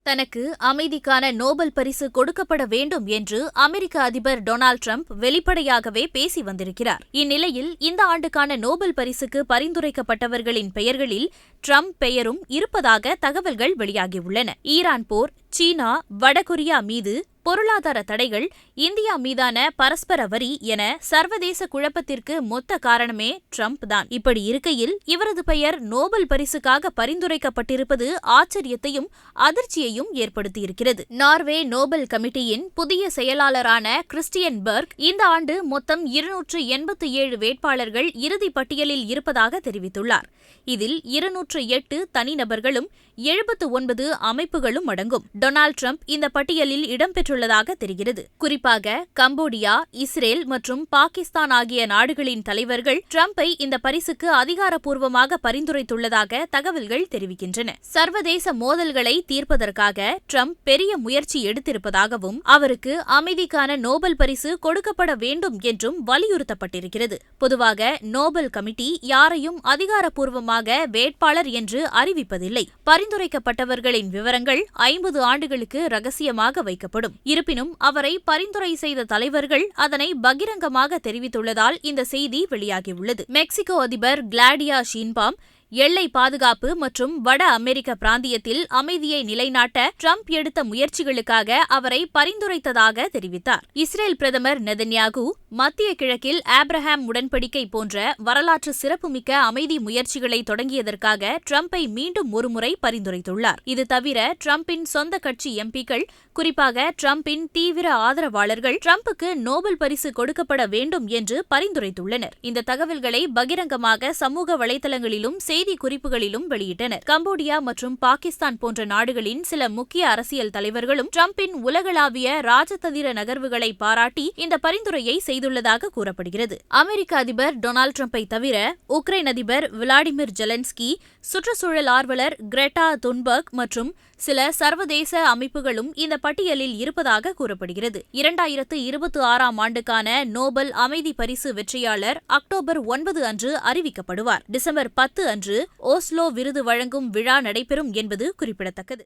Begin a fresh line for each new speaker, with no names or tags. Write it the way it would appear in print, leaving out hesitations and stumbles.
தனக்கு அமைதிக்கான நோபல் பரிசு கொடுக்கப்பட வேண்டும் என்று அமெரிக்க அதிபர் டொனால்டு டிரம்ப் வெளிப்படையாகவே பேசி வந்திருக்கிறார். இந்நிலையில் இந்த ஆண்டுக்கான நோபல் பரிசுக்கு பரிந்துரைக்கப்பட்டவர்களின் பெயர்களில் டிரம்ப் பெயரும் இருப்பதாக தகவல்கள் வெளியாகியுள்ளன. ஈரான் போர், சீனா, வடகொரியா மீது பொருளாதார தடைகள், இந்தியா மீதான பரஸ்பர வரி என சர்வதேச குழப்பத்திற்கு மொத்த காரணமே டிரம்ப் தான். இப்படி இருக்கையில் இவரது பெயர் நோபல் பரிசுக்காக பரிந்துரைக்கப்பட்டிருப்பது ஆச்சரியத்தையும் அதிர்ச்சியையும் ஏற்படுத்தியிருக்கிறது. நார்வே நோபல் கமிட்டியின் புதிய செயலாளரான கிறிஸ்டியன் பெர்க் இந்த ஆண்டு மொத்தம் 287 வேட்பாளர்கள் இறுதி பட்டியலில் இருப்பதாக தெரிவித்துள்ளார். இதில் 208 தனிநபர்களும் 79 அமைப்புகளும் அடங்கும். டொனால்டு டிரம்ப் இந்த பட்டியலில் இடம்பெற்றுள்ளதாக தெரிகிறது. குறிப்பாக கம்போடியா, இஸ்ரேல் மற்றும் பாகிஸ்தான் ஆகிய நாடுகளின் தலைவர்கள் டிரம்பை இந்த பரிசுக்கு அதிகாரப்பூர்வமாக பரிந்துரைத்துள்ளதாக தகவல்கள் தெரிவிக்கின்றன. சர்வதேச மோதல்களை தீர்ப்பதற்காக டிரம்ப் பெரிய முயற்சி எடுத்திருப்பதாகவும் அவருக்கு அமைதிக்கான நோபல் பரிசு கொடுக்கப்பட வேண்டும் என்றும் வலியுறுத்தப்பட்டிருக்கிறது. பொதுவாக நோபல் கமிட்டி யாரையும் அதிகாரப்பூர்வமாக வேட்பாளர் என்று அறிவிப்பதில்லை. பரிந்துரைக்கப்பட்டவர்களின் விவரங்கள் 50 ஆண்டுகளுக்கு ரகசியமாக வைக்கப்படும். இருப்பினும் அவரை பரிந்துரை செய்த தலைவர்கள் அதனை பகிரங்கமாக தெரிவித்துள்ளதால் இந்த செய்தி வெளியாகியுள்ளது. மெக்சிகோ அதிபர் கிளாடியா ஷீன்பாம் எல்லை பாதுகாப்பு மற்றும் வட அமெரிக்க பிராந்தியத்தில் அமைதியை நிலைநாட்ட டிரம்ப் எடுத்த முயற்சிகளுக்காக அவரை பரிந்துரைத்ததாக தெரிவித்தார். இஸ்ரேல் பிரதமர் நெதன்யாகு மத்திய கிழக்கில் ஆப்ரஹாம் உடன்படிக்கை போன்ற வரலாற்று சிறப்புமிக்க அமைதி முயற்சிகளை தொடங்கியதற்காக டிரம்பை மீண்டும் ஒருமுறை பரிந்துரைத்துள்ளார். இது தவிர டிரம்பின் சொந்த கட்சி எம்பிக்கள், குறிப்பாக டிரம்பின் தீவிர ஆதரவாளர்கள் டிரம்புக்கு நோபல் பரிசு கொடுக்கப்பட வேண்டும் என்று பரிந்துரைத்துள்ளனர். இந்த தகவல்களை பகிரங்கமாக சமூக வலைதளங்களிலும் செய்தி குறிப்புகளிலும் வெளியிட்டனர். கம்போடியா மற்றும் பாகிஸ்தான் போன்ற நாடுகளின் சில முக்கிய அரசியல் தலைவர்களும் டிரம்பின் உலகளாவிய ராஜதந்திர நகர்வுகளை பாராட்டி இந்த பரிந்துரையை செய்துள்ளதாக கூறப்படுகிறது. அமெரிக்க அதிபர் டொனால்டு டிரம்பை தவிர உக்ரைன் அதிபர் விளாடிமிர் ஜெலன்ஸ்கி, சுற்றுச்சூழல் ஆர்வலர் கிரெட்டா துன்பர்க் மற்றும் சில சர்வதேச அமைப்புகளும் இந்த பட்டியலில் இருப்பதாக கூறப்படுகிறது. 2026ஆம் ஆண்டுக்கான நோபல் அமைதி பரிசு வெற்றியாளர் அக்டோபர் 9 அன்று அறிவிக்கப்படுவார். டிசம்பர் 10 அன்று ஓஸ்லோ விருது வழங்கும் விழா நடைபெறும் என்பது குறிப்பிடத்தக்கது.